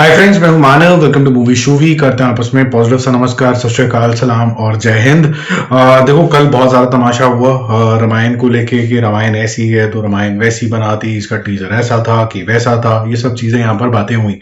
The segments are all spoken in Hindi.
हाय फ्रेंड्स, मैं हूं Manav. Welcome to movie shoovy. करते हैं आपस में पॉजिटिव सा नमस्कार, सत श्री अकाल, सलाम और जय हिंद। देखो, कल बहुत ज्यादा तमाशा हुआ रामायण को लेके कि रामायण ऐसी है तो रामायण वैसी बनाती, इसका टीजर ऐसा था कि वैसा था, ये सब चीजें यहाँ पर बातें हुई।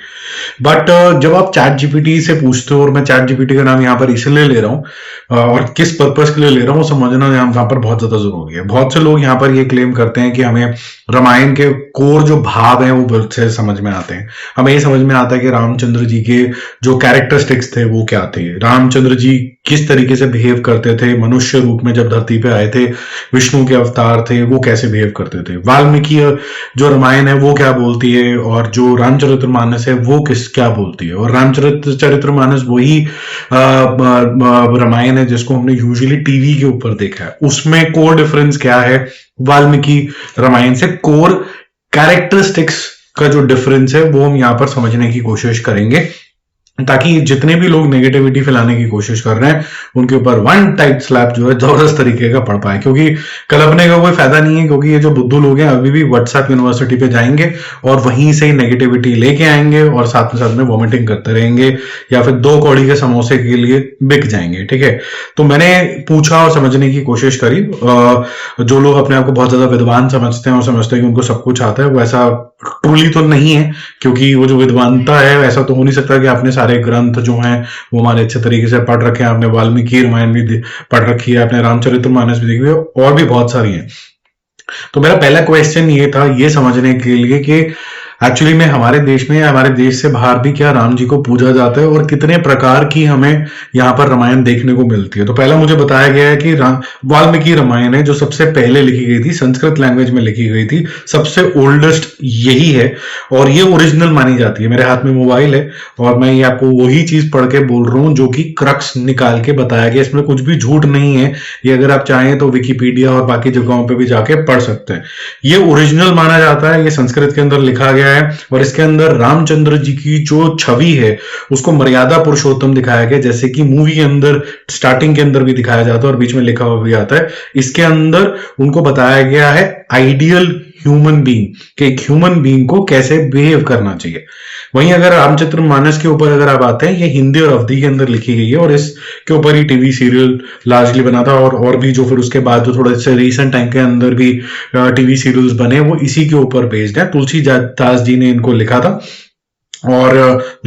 बट जब आप चैट जीपीटी से पूछते हो, और मैं चैट जीपीटी का नाम यहाँ पर इसलिए ले रहा हूँ और किस पर्पस के लिए ले रहा हूँ, वो समझना यहाँ पर बहुत ज्यादा जरूरी है। बहुत से लोग यहाँ पर ये क्लेम करते हैं कि हमें रामायण के कोर जो भाव हैं वो से समझ में आते हैं। हमें ये समझ में आता है कि रामचंद्र जी के जो कैरेक्टरिस्टिक्स थे वो क्या थे, रामचंद्र जी किस तरीके से बिहेव करते थे मनुष्य रूप में जब धरती पे आए थे, विष्णु के अवतार थे वो कैसे बिहेव करते थे, वाल्मीकि जो रामायण है वो क्या बोलती है, और जो रामचरितमानस है वो किस क्या बोलती है। और रामचरितमानस वही रामायण है जिसको हमने यूजुअली टीवी के ऊपर देखा है। उसमें कोर डिफरेंस क्या है वाल्मीकि रामायण से, कोर कैरेक्टरिस्टिक्स का जो डिफरेंस है वो हम यहाँ पर समझने की कोशिश करेंगे, ताकि जितने भी लोग नेगेटिविटी फैलाने की कोशिश कर रहे हैं उनके ऊपर वन टाइट स्लैप जो है जबरदस्त तरीके का पड़ पाए। क्योंकि कलपने का कोई फायदा नहीं है, क्योंकि ये जो बुद्धू लोग हैं अभी भी व्हाट्सएप यूनिवर्सिटी पे जाएंगे और वहीं से ही नेगेटिविटी लेके आएंगे और साथ में वॉमिटिंग करते रहेंगे, या फिर 2 कौड़ी के समोसे के लिए बिक जाएंगे। ठीक है, तो मैंने पूछा और समझने की कोशिश करी। जो लोग अपने आप को बहुत ज्यादा विद्वान समझते हैं और समझते हैं कि उनको सब कुछ आता है, वो ऐसा ट्रूली तो नहीं है। क्योंकि वो जो विद्वानता है, ऐसा तो हो नहीं सकता कि आपने सारे ग्रंथ जो हैं वो हमारे अच्छे तरीके से पढ़ रखे हैं। आपने वाल्मीकि रामायण भी पढ़ रखी है, आपने रामचरितमानस भी देखी है, और भी बहुत सारी हैं। तो मेरा पहला क्वेश्चन ये था, ये समझने के लिए कि एक्चुअली में हमारे देश में या हमारे देश से बाहर भी क्या राम जी को पूजा जाता है और कितने प्रकार की हमें यहाँ पर रामायण देखने को मिलती है। तो पहला मुझे बताया गया है कि वाल्मीकि रामायण है जो सबसे पहले लिखी गई थी, संस्कृत लैंग्वेज में लिखी गई थी, सबसे ओल्डेस्ट यही है और ये ओरिजिनल मानी जाती है। मेरे हाथ में मोबाइल है और मैं ये आपको वही चीज पढ़ के बोल रहा हूँ जो कि क्रक्स निकाल के बताया गया। इसमें कुछ भी झूठ नहीं है। ये अगर आप चाहें तो विकिपीडिया और बाकी जगहों पर भी जाके पढ़ सकते हैं। ये ओरिजिनल माना जाता है, ये संस्कृत के अंदर लिखा गया है और इसके अंदर रामचंद्र जी की जो छवि है उसको मर्यादा पुरुषोत्तम दिखाया गया, जैसे कि मूवी के अंदर स्टार्टिंग के अंदर भी दिखाया जाता है और बीच में लिखा हुआ भी आता है। इसके अंदर उनको बताया गया है आइडियल ह्यूमन बीइंग, कि एक ह्यूमन बीइंग को कैसे बिहेव करना चाहिए। वहीं अगर रामचरितमानस के ऊपर अगर आप आते हैं, ये हिंदी और अवधी के अंदर लिखी गई है और इसके ऊपर ही टीवी सीरियल लार्जली बना था, और भी जो फिर उसके बाद जो थोड़े से रीसेंट टाइम के अंदर भी टीवी सीरियल्स बने वो इसी के ऊपर बेस्ड है। तुलसीदास जी ने इनको लिखा था और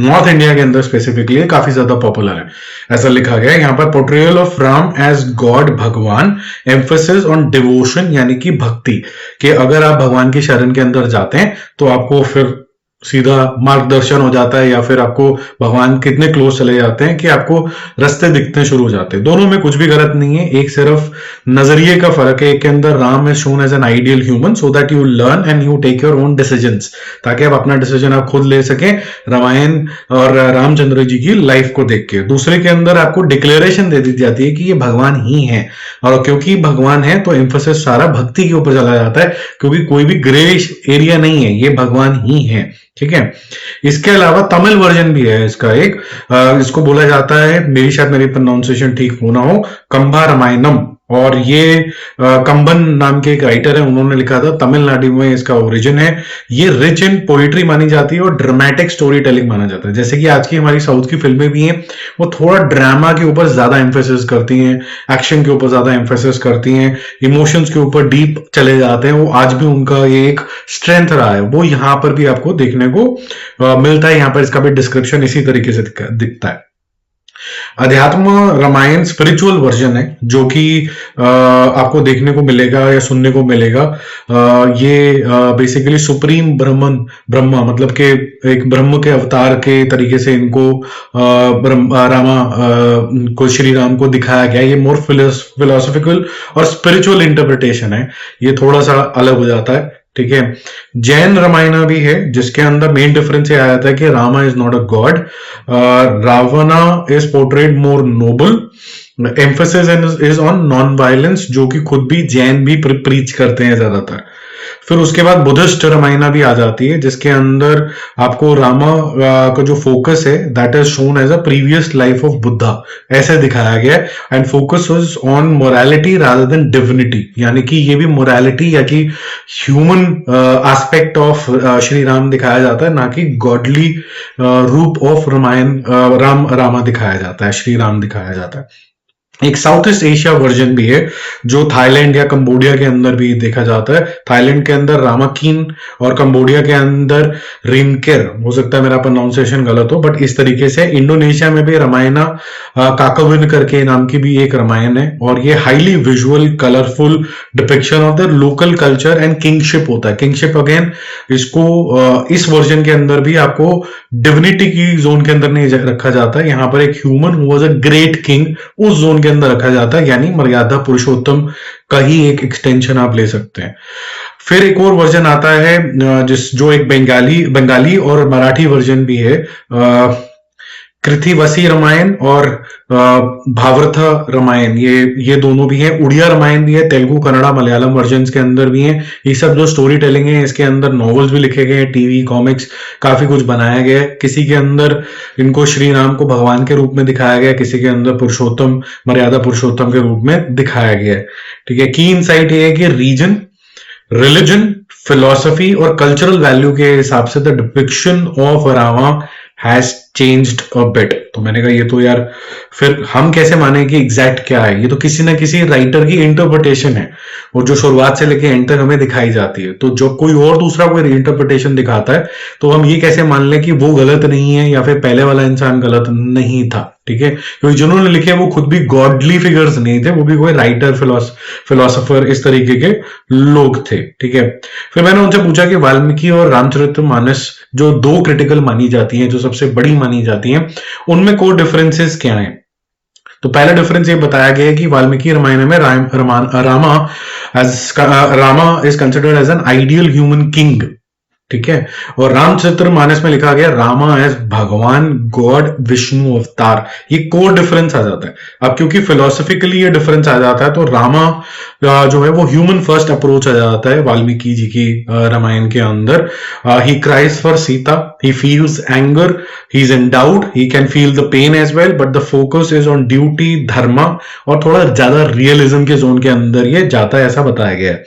नॉर्थ इंडिया के अंदर स्पेसिफिकली काफी ज्यादा पॉपुलर है। ऐसा लिखा गया है यहाँ पर, portrayal of Ram as god, भगवान, एम्फोसिस ऑन डिवोशन, यानी कि भक्ति, कि अगर आप भगवान की शरण के अंदर जाते हैं तो आपको फिर सीधा मार्गदर्शन हो जाता है, या फिर आपको भगवान कितने क्लोज चले जाते हैं कि आपको रास्ते दिखने शुरू हो जाते हैं। दोनों में कुछ भी गलत नहीं है, एक सिर्फ नजरिए का फर्क है। एक के अंदर Ram is shown as an ideal human so that you learn and you take your own decisions, ताकि आप अपना डिसीजन आप खुद ले सकें रामायण और रामचंद्र जी की लाइफ को देख के। दूसरे के अंदर आपको डिक्लेरेशन दे दी जाती है कि ये भगवान ही है, और क्योंकि भगवान है तो एम्फोसिस सारा भक्ति के ऊपर चला जाता है, क्योंकि कोई भी ग्रे एरिया नहीं है, ये भगवान ही है। ठीक है, इसके अलावा तमिल वर्जन भी है इसका एक, इसको बोला जाता है, मेरी प्रोनाउंसिएशन ठीक होना हो, कंबा रामायणम, और ये कंबन नाम के एक राइटर है, उन्होंने लिखा था, तमिलनाडु में इसका ओरिजिन है। ये रिच इन पोइट्री मानी जाती है और ड्रामेटिक स्टोरी टेलिंग माना जाता है। जैसे कि आज की हमारी साउथ की फिल्में भी हैं, वो थोड़ा ड्रामा के ऊपर ज्यादा एम्फेसिस करती हैं, एक्शन के ऊपर ज्यादा एम्फेसिस करती हैं, इमोशंस के ऊपर डीप चले जाते हैं। वो आज भी उनका ये एक स्ट्रेंथ रहा है, वो यहाँ पर भी आपको देखने को मिलता है। यहाँ पर इसका भी डिस्क्रिप्शन इसी तरीके से दिखता है। अध्यात्म रामायण स्पिरिचुअल वर्जन है जो कि आपको देखने को मिलेगा या सुनने को मिलेगा। ये बेसिकली सुप्रीम ब्रह्मा मतलब के एक ब्रह्म के अवतार के तरीके से इनको को श्री राम को दिखाया गया। ये मोर फिलोसॉफिकल और स्पिरिचुअल इंटरप्रिटेशन है, ये थोड़ा सा अलग हो जाता है। ठीक है, जैन रामायण भी है जिसके अंदर मेन डिफरेंस ये आया था कि Rama is not a god, Ravana is portrayed more noble, emphasis is on non violence, जो कि खुद भी जैन भी प्रीच करते हैं ज्यादातर। फिर उसके बाद बुद्धिस्ट रामायणा भी आ जाती है, जिसके अंदर आपको रामा का जो फोकस है that is shown as a previous life of Buddha, ऐसे दिखाया गया है। And focus was on morality rather than divinity, यानी कि ये भी मोरालिटी या कि human aspect of Shri Ram दिखाया जाता है, ना कि गॉडली रूप ऑफ रामायण रामा दिखाया जाता है, श्री राम दिखाया जाता है। एक साउथ ईस्ट एशिया वर्जन भी है जो थाईलैंड या कंबोडिया के अंदर भी देखा जाता है। थाईलैंड के अंदर रामाकीन और कंबोडिया के अंदर रिनकेर, हो सकता है मेरा प्रोनाउंसिएशन गलत हो, बट इस तरीके से। इंडोनेशिया में भी रामायणा काकाविन करके नाम की भी एक रामायण है, और ये highly visual colourful depiction of the local culture and kingship होता है। किंगशिप अगेन इसको इस वर्जन के अंदर भी आपको डिविनिटी की जोन के अंदर नहीं रखा जाता है, यहाँ पर एक human who was a great king उस जोन के अंदर रखा जाता है, यानी मर्यादा पुरुषोत्तम का ही एक एक्सटेंशन आप ले सकते हैं। फिर एक और वर्जन आता है जो एक बंगाली और मराठी वर्जन भी है, कृतिवसी रामायण और भावार्थ रामायण, ये दोनों भी हैं। उड़िया रामायण भी है, तेलुगु कन्नड़ा मलयालम वर्जन के अंदर भी हैं। ये सब जो स्टोरी टेलिंग है, इसके अंदर नॉवेल्स भी लिखे गए हैं, टीवी कॉमिक्स काफी कुछ बनाया गया है। किसी के अंदर इनको श्री राम को भगवान के रूप में दिखाया गया है, किसी के अंदर पुरुषोत्तम मर्यादा पुरुषोत्तम के रूप में दिखाया गया है। ठीक है, की इनसाइट ये है कि रीजन, रिलीजन, फिलोसफी और कल्चरल वैल्यू के हिसाब से the depiction of Rama has changed a bit. तो मैंने कहा ये तो यार फिर हम कैसे माने कि एग्जैक्ट क्या है, ये तो किसी ना किसी राइटर की इंटरप्रिटेशन है, और जो शुरुआत से लेके एंड तक हमें दिखाई जाती है। तो जब कोई और दूसरा कोई इंटरप्रिटेशन दिखाता है तो हम ये कैसे मान लें कि वो गलत नहीं है या फिर पहले वाला इंसान गलत नहीं था। ठीक है, क्योंकि जिन्होंने लिखे वो खुद भी गॉडली फिगर्स नहीं थे, वो भी कोई राइटर फिलोसोफर इस तरीके के लोग थे। ठीक है, फिर मैंने उनसे पूछा कि वाल्मीकि और रामचरितमानस जो दो क्रिटिकल मानी जाती हैं, जो सबसे बड़ी मानी जाती हैं, उनमें कोर डिफरेंसेस क्या हैं। तो पहला डिफरेंस ये बताया गया है कि वाल्मीकि रामायण में Rama is considered as an ideal human king. ठीक है, और रामचरितमानस में लिखा गया रामा एज भगवान गॉड विष्णु अवतार। ये कोर डिफरेंस आ जाता है। अब क्योंकि फिलोसफिकली ये डिफरेंस आ जाता है, तो रामा जो है वो ह्यूमन फर्स्ट अप्रोच आ जाता है वाल्मीकि जी की रामायण के अंदर। He cries for Sita, he feels anger, he is in doubt, he can feel the pain as well, but the focus is on duty, dharma, और थोड़ा ज्यादा रियलिज्म के जोन के अंदर ये जाता है, ऐसा बताया गया है।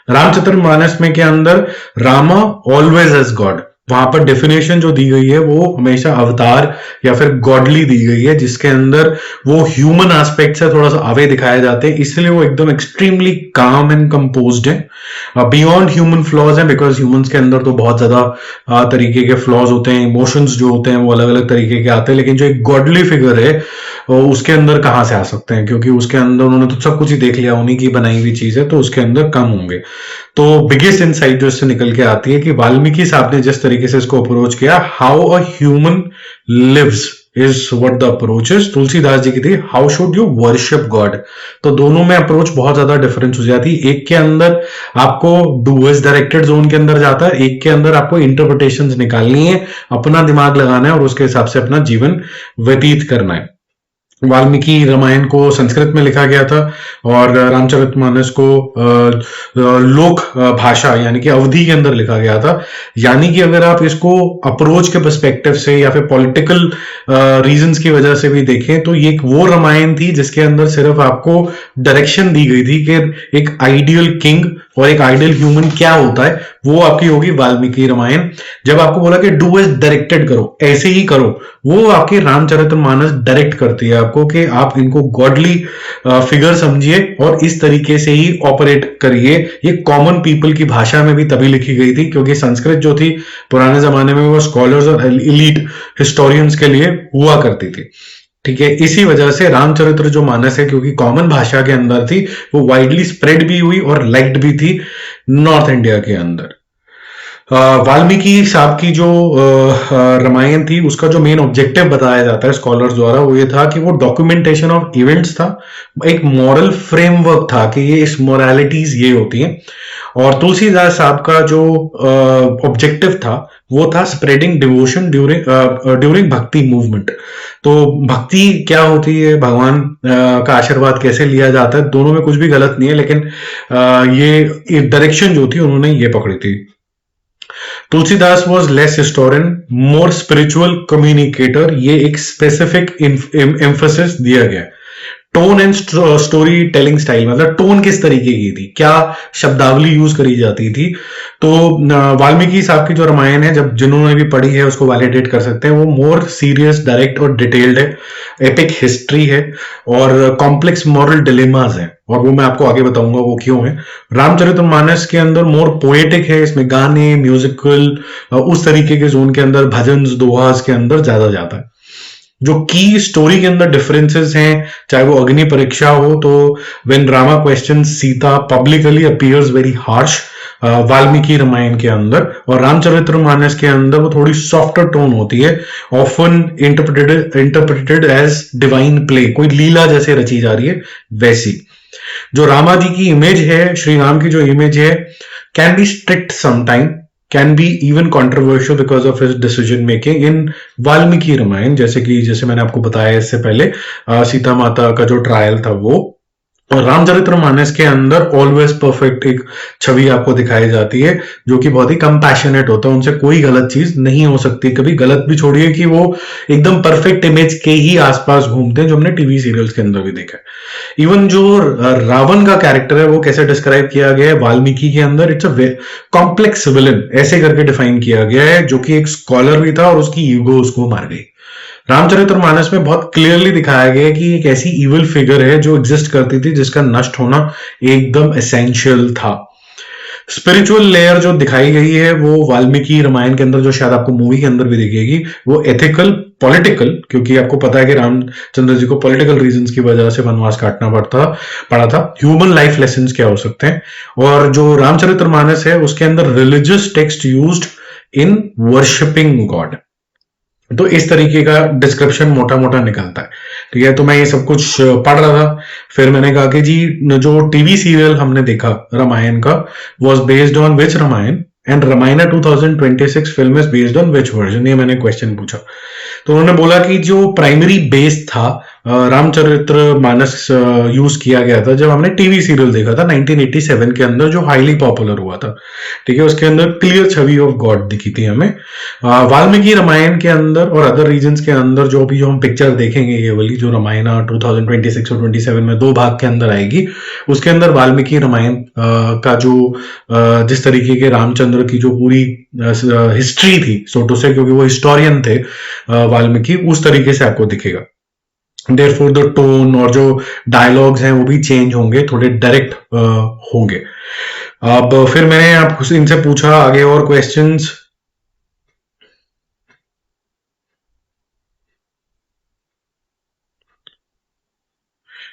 रामचरितमानस में के अंदर रामा ऑलवेज एज गॉड, वहां पर डेफिनेशन जो दी गई है वो हमेशा अवतार या फिर गॉडली दी गई है, जिसके अंदर वो ह्यूमन एस्पेक्ट से थोड़ा सा अवे दिखाए जाते हैं, इसलिए वो एकदम एक्सट्रीमली काम एंड कंपोज्ड है, बियॉन्ड ह्यूमन फ्लॉज है, बिकॉज ह्यूमंस के अंदर तो बहुत ज्यादा तरीके के फ्लॉज होते हैं, इमोशंस जो होते हैं वो अलग अलग तरीके के आते हैं, लेकिन जो एक गॉडली फिगर है उसके अंदर कहां से आ सकते हैं, क्योंकि उसके अंदर उन्होंने तो सब कुछ ही देख लिया, उन्हीं की बनाई हुई चीज है, तो उसके अंदर कम होंगे। तो बिगेस्ट इनसाइट जो इससे निकल के आती है कि वाल्मीकि साहब ने जिस तरीके से इसको अप्रोच किया, how a human lives is what the approach is. Tulsidas ji की थी how should you worship God. तो दोनों में अप्रोच बहुत ज्यादा डिफरेंस हो जाती है। एक के अंदर आपको डूअर्स डायरेक्टेड जोन के अंदर जाता है, एक के अंदर आपको इंटरप्रिटेशंस निकालनी है, अपना दिमाग लगाना है और उसके हिसाब से अपना जीवन व्यतीत करना है। वाल्मीकि रामायण को संस्कृत में लिखा गया था और रामचरितमानस को लोक भाषा यानी कि अवधी के अंदर लिखा गया था। यानी कि अगर आप इसको अप्रोच के पर्सपेक्टिव से या फिर पॉलिटिकल रीजंस की वजह से भी देखें तो ये वो रामायण थी जिसके अंदर सिर्फ आपको डायरेक्शन दी गई थी कि एक आइडियल किंग और एक आइडियल ह्यूमन क्या होता है, वो आपकी होगी वाल्मीकि रामायण। जब आपको बोला कि डू एज डायरेक्टेड करो, ऐसे ही करो, वो आपकी रामचरितमानस डायरेक्ट करती है आपको कि आप इनको गॉडली फिगर समझिए और इस तरीके से ही ऑपरेट करिए। ये कॉमन पीपल की भाषा में भी तभी लिखी गई थी क्योंकि संस्कृत जो थी पुराने जमाने में वो स्कॉलर्स और एलीट हिस्टोरियंस के लिए हुआ करती थी। ठीक है, इसी वजह से रामचरित्र जो मानस है क्योंकि कॉमन भाषा के अंदर थी वो वाइडली स्प्रेड भी हुई और लाइक्ड भी थी नॉर्थ इंडिया के अंदर। वाल्मीकि साहब की जो रामायण थी उसका जो मेन ऑब्जेक्टिव बताया जाता है स्कॉलर्स द्वारा वो ये था कि वो डॉक्यूमेंटेशन ऑफ इवेंट्स था, एक मॉरल फ्रेमवर्क था कि ये इस मोरालिटीज ये होती हैं। और तुलसीदास साहब का जो ऑब्जेक्टिव था वो था स्प्रेडिंग डिवोशन ड्यूरिंग भक्ति मूवमेंट। तो भक्ति क्या होती है, भगवान का आशीर्वाद कैसे लिया जाता है, दोनों में कुछ भी गलत नहीं है, लेकिन ये डायरेक्शन जो थी उन्होंने ये पकड़ी थी। Tulsidas was less historian, more spiritual communicator, ये एक स्पेसिफिक एम्फोसिस दिया गया। Tone and story telling style, मतलब टोन किस तरीके की थी, क्या शब्दावली यूज करी जाती थी। तो वाल्मीकि साहब की जो रामायण है, जब जिन्होंने भी पढ़ी है उसको वैलिडेट कर सकते हैं, वो मोर सीरियस, डायरेक्ट और डिटेल्ड है, एपिक हिस्ट्री है और कॉम्प्लेक्स मॉरल डिलेमास है, और वो मैं आपको आगे बताऊंगा वो क्यों है। रामचरितमानस के अंदर मोर पोएटिक है, इसमें गाने, म्यूजिकल, उस तरीके के जोन के अंदर भजन दोहास के अंदर ज्यादा जाता है। जो की स्टोरी के अंदर डिफरेंसेस हैं, चाहे वो अग्नि परीक्षा हो, तो when Rama question Sita publicly appears very harsh Valmiki Ramayana के अंदर, और रामचरितमानस के अंदर वो थोड़ी सॉफ्टर टोन होती है, often interpreted as divine play, कोई लीला जैसे रची जा रही है वैसी। जो रामा जी की इमेज है, श्री राम की जो इमेज है, can be strict sometime, can be even controversial because of his decision making in Valmiki Ramayana, जैसे मैंने आपको बताया इससे पहले सीता माता का जो ट्रायल था वो। और रामचरितमानस के अंदर ऑलवेज परफेक्ट एक छवि आपको दिखाई जाती है, जो कि बहुत ही कंपैशनेट होता है, उनसे कोई गलत चीज नहीं हो सकती, कभी गलत भी छोड़िए कि वो एकदम परफेक्ट इमेज के ही आसपास घूमते हैं, जो हमने टीवी सीरियल्स के अंदर भी देखा है। इवन जो रावण का कैरेक्टर है वो कैसे डिस्क्राइब किया गया है वाल्मीकि के अंदर, इट्स अ कॉम्प्लेक्स विलन ऐसे करके डिफाइन किया गया है, जो कि एक स्कॉलर भी था और उसकी ईगो उसको मार गई। रामचरितमानस में बहुत क्लियरली दिखाया गया है कि एक ऐसी इविल फिगर है जो एग्जिस्ट करती थी, जिसका नष्ट होना एकदम एसेंशियल था। स्पिरिचुअल लेयर जो दिखाई गई है वो वाल्मीकि रामायण के अंदर, जो शायद आपको मूवी के अंदर भी दिखेगी, वो एथिकल, पॉलिटिकल, क्योंकि आपको पता है कि रामचंद्र जी को पॉलिटिकल रीजंस की वजह से वनवास काटना पड़ा था। ह्यूमन लाइफ लेसन्स क्या हो सकते हैं, और जो रामचरितमानस है उसके अंदर religious text used in worshipping God. तो इस तरीके का डिस्क्रिप्शन मोटा मोटा निकलता है। ठीक है, तो मैं ये सब कुछ पढ़ रहा था, फिर मैंने कहा कि जी जो टीवी सीरियल हमने देखा रामायण का was based on which Ramayana, and Ramayana 2026 film is based on which version, ये मैंने क्वेश्चन पूछा। तो उन्होंने बोला कि जो प्राइमरी बेस था रामचरितमानस यूज किया गया था जब हमने टीवी सीरियल देखा था 1987 के अंदर, जो हाईली पॉपुलर हुआ था। ठीक है, उसके अंदर क्लियर छवि ऑफ गॉड दिखी थी हमें। वाल्मीकि रामायण के अंदर और अदर रीजन्स के अंदर जो हम पिक्चर देखेंगे, ये वाली जो रामायण 2026 और 27 में दो भाग के अंदर आएगी, उसके अंदर वाल्मीकि रामायण का जो जिस तरीके के रामचंद्र की जो पूरी हिस्ट्री थी सोटो से, क्योंकि वो हिस्टोरियन थे वाल्मीकि, उस तरीके से आपको दिखेगा। देयरफॉर द टोन और जो डायलॉग्स हैं वो भी चेंज होंगे, थोड़े डायरेक्ट होंगे। अब फिर मैंने आपको इनसे पूछा आगे और क्वेश्चंस।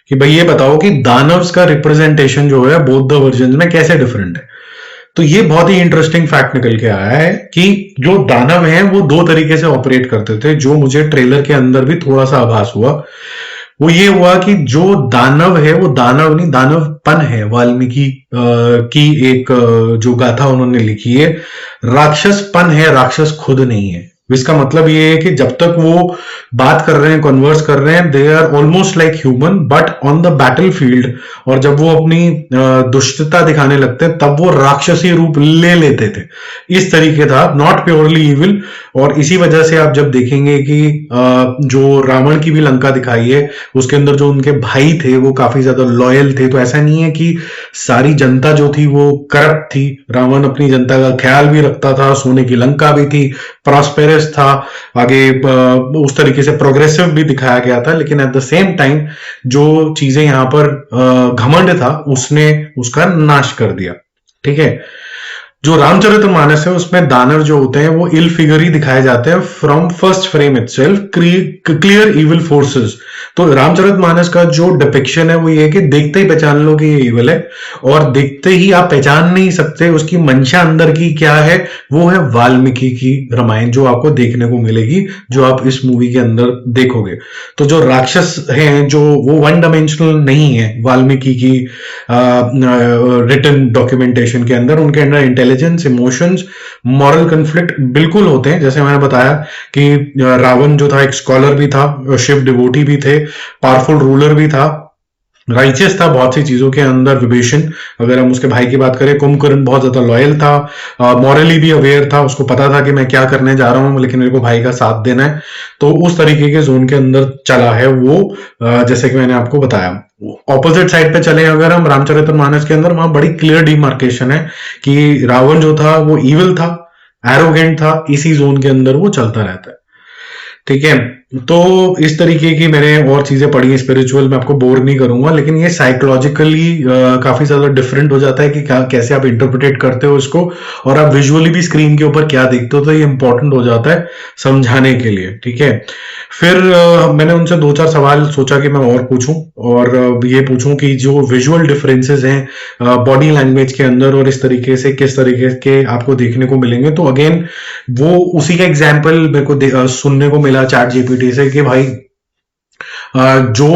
कि भाई ये बताओ कि दानव्स का रिप्रेजेंटेशन जो है बोथ द वर्जन में कैसे डिफरेंट है। तो ये बहुत ही इंटरेस्टिंग फैक्ट निकल के आया है कि जो दानव हैं वो दो तरीके से ऑपरेट करते थे, जो मुझे ट्रेलर के अंदर भी थोड़ा सा आभास हुआ। वो ये हुआ कि जो दानव है वो दानव नहीं, दानवपन है। वाल्मीकि की एक जो गाथा उन्होंने लिखी है, राक्षसपन है, राक्षस खुद नहीं है। इसका मतलब ये है कि जब तक वो बात कर रहे हैं, कन्वर्स कर रहे हैं, they are almost like human, but on the battlefield, और जब वो अपनी दुष्टता दिखाने लगते हैं तब वो राक्षसी रूप ले लेते थे। इस तरीके था, नॉट प्योरली इविल। और इसी वजह से आप जब देखेंगे कि जो रावण की भी लंका दिखाई है, उसके अंदर जो उनके भाई थे वो काफी ज्यादा लॉयल थे। तो ऐसा नहीं है कि सारी जनता जो थी वो करप्ट थी, रावण अपनी जनता का ख्याल भी रखता था, सोने की लंका भी थी, प्रॉस्पेरस था, आगे उस तरीके से प्रोग्रेसिव भी दिखाया गया था। लेकिन एट द सेम टाइम जो चीजें यहां पर घमंड था उसने उसका नाश कर दिया। ठीक है, जो रामचरितमानस है उसमें दानव जो होते हैं वो इल फिगर ही दिखाए जाते हैं from first frame itself, clear evil forces. तो रामचरितमानस का जो डिपिक्शन है वो ये है कि देखते ही पहचान लो कि ये इविल है, और देखते ही आप पहचान नहीं सकते उसकी मंशा अंदर की क्या है। वो है वाल्मीकि की रामायण जो आपको देखने को मिलेगी, जो आप इस मूवी के अंदर देखोगे। तो जो राक्षस हैं जो वो वन डायमेंशनल नहीं है वाल्मीकि की रिटन डॉक्यूमेंटेशन के अंदर, उनके अंदर इंटेलिजेंस, इमोशंस, मॉरल कन्फ्लिक्ट बिल्कुल होते हैं। जैसे मैंने बताया कि रावण जो था एक स्कॉलर भी था, शिव डिवोटी भी थे, पावरफुल रूलर भी था, राइचियस था बहुत सी चीजों के अंदर। विभीषण, अगर हम उसके भाई की बात करें, कुंभकर्ण बहुत ज्यादा लॉयल था, मॉरली भी अवेयर था, उसको पता था कि मैं क्या करने जा रहा हूं लेकिन मेरे को भाई का साथ देना है। तो उस तरीके के जोन के अंदर चला है वो, जैसे कि मैंने आपको बताया। ऑपोजिट साइड पे चले अगर हम रामचरितमानस के अंदर, वहां बड़ी क्लियर डिमार्केशन है कि रावण जो था वो इविल था, एरोगेंट था, इसी जोन के अंदर वो चलता रहता है। ठीक है, तो इस तरीके की मैंने और चीजें पढ़ी हैं स्पिरिचुअल, मैं आपको बोर नहीं करूंगा, लेकिन ये साइकोलॉजिकली काफी ज्यादा डिफरेंट हो जाता है कि कैसे आप इंटरप्रिटेट करते हो इसको, और आप विजुअली भी स्क्रीन के ऊपर क्या देखते हो, तो ये इंपॉर्टेंट हो जाता है समझाने के लिए। ठीक है, फिर मैंने उनसे 2-4 सवाल सोचा कि मैं और पूछूं, और ये पूछूं कि जो विजुअल डिफरेंसेस हैं बॉडी लैंग्वेज के अंदर और इस तरीके से किस तरीके के आपको देखने को मिलेंगे। तो अगेन वो उसी का एग्जाम्पल मेरे को सुनने को मिला चैट जीपीटी से कि भाई जो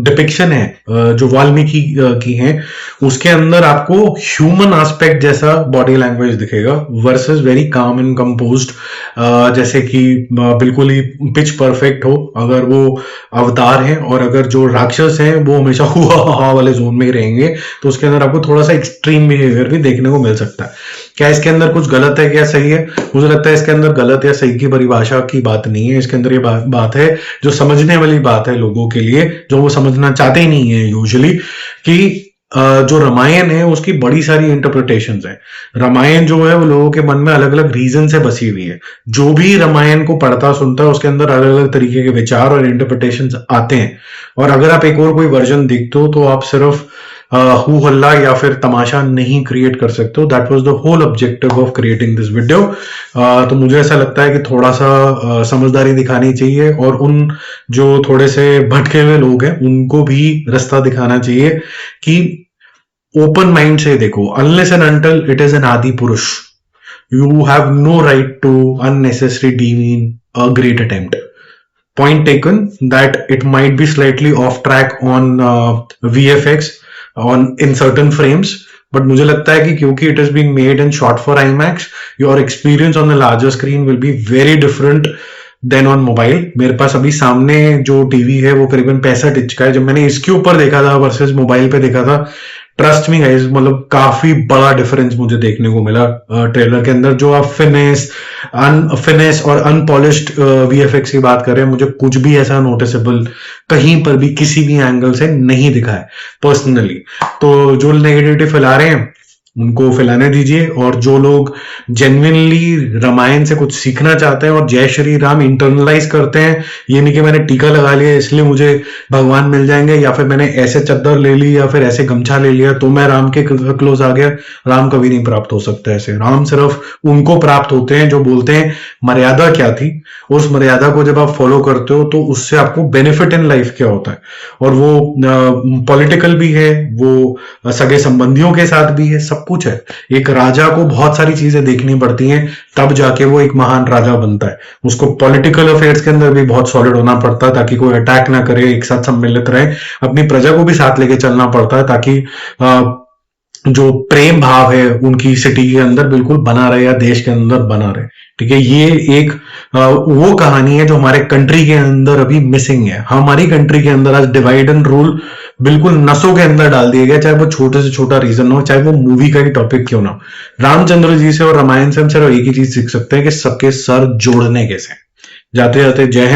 डिपिक्शन है जो वाल्मीकि की है उसके अंदर आपको ह्यूमन एस्पेक्ट जैसा बॉडी लैंग्वेज दिखेगा versus very calm and composed, जैसे कि बिल्कुल ही पिच परफेक्ट हो अगर वो अवतार हैं, और अगर जो राक्षस हैं वो हमेशा हुआ वाले जोन में ही रहेंगे, तो उसके अंदर आपको थोड़ा सा एक्सट्रीम बिहेवियर भी देखने को मिल सकता है। क्या इसके अंदर कुछ गलत है क्या सही है? मुझे लगता है इसके अंदर गलत या सही की परिभाषा की बात नहीं है। इसके अंदर ये बात है जो समझने वाली बात है लोगों के लिए, जो वो समझना चाहते ही नहीं है यूजुअली, कि जो रामायण है उसकी बड़ी सारी इंटरप्रिटेशंस हैं। रामायण जो है वो लोगों के मन में अलग अलग रीजन से बसी हुई है। जो भी रामायण को पढ़ता सुनता है उसके अंदर अलग अलग तरीके के विचार और इंटरप्रिटेशंस आते हैं। और अगर आप एक और कोई वर्जन देखते हो तो आप सिर्फ हू हल्ला या फिर तमाशा नहीं क्रिएट कर सकते हो। That was the whole objective of creating this video. तो मुझे ऐसा लगता है कि थोड़ा सा समझदारी दिखानी चाहिए, और उन जो थोड़े से भटके हुए लोग हैं उनको भी रास्ता दिखाना चाहिए कि ओपन माइंड से देखो। Unless and until it is an आदि पुरुष, you have no right to unnecessarily demean a great attempt. Point taken that it might be slightly off track on VFX on in certain frames, but मुझे लगता है कि क्योंकि it is being made and shot for IMAX, your experience on the larger screen will be very different than on mobile. मेरे पास अभी सामने जो टीवी है वो करीबन 65 इंच का है। जब मैंने इसके ऊपर देखा था वर्सेस मोबाइल पे देखा था, ट्रस्ट मी गाइस, मतलब काफी बड़ा डिफरेंस मुझे देखने को मिला ट्रेलर के अंदर। जो आप फिनेस और अनपॉलिश्ड वीएफएक्स की बात करें, मुझे कुछ भी ऐसा नोटिसेबल कहीं पर भी किसी भी एंगल से नहीं दिखा है पर्सनली। तो जो नेगेटिविटी फैला रहे हैं उनको फैलाने दीजिए, और जो लोग जेन्युइनली रामायण से कुछ सीखना चाहते हैं और जय श्री राम इंटरनलाइज करते हैं, ये नहीं कि मैंने टीका लगा लिया इसलिए मुझे भगवान मिल जाएंगे, या फिर मैंने ऐसे चद्दर ले ली या फिर ऐसे गमछा ले लिया तो मैं राम के क्लोज आ गया। राम कभी नहीं प्राप्त हो सकता ऐसे। राम सिर्फ उनको प्राप्त होते हैं जो बोलते हैं मर्यादा क्या थी, उस मर्यादा को जब आप फॉलो करते हो तो उससे आपको बेनिफिट इन लाइफ क्या होता है। और वो पॉलिटिकल भी है, वो सगे संबंधियों के साथ भी है, सब कुछ है। एक राजा को बहुत सारी चीजें देखनी पड़ती हैं तब जाके वो एक महान राजा बनता है। उसको पॉलिटिकल अफेयर्स के अंदर भी बहुत सॉलिड होना पड़ता है ताकि कोई अटैक ना करे, एक साथ सम्मिलित रहे। अपनी प्रजा को भी साथ लेके चलना पड़ता है ताकि जो प्रेम भाव है उनकी सिटी के अंदर बिल्कुल बना रहे या देश के अंदर बना रहे। ठीक है, ये एक वो कहानी है जो हमारे कंट्री के अंदर अभी मिसिंग है। हमारी कंट्री के अंदर आज डिवाइड एंड रूल बिल्कुल नसों के अंदर डाल दिया गया, चाहे वो छोटे से छोटा रीजन हो, चाहे वो मूवी का ही टॉपिक क्यों ना हो। रामचंद्र जी से और रामायण से हम सिर्फ एक ही चीज सीख सकते हैं कि सबके सर जोड़ने कैसे। जाते जाते जय हिंद।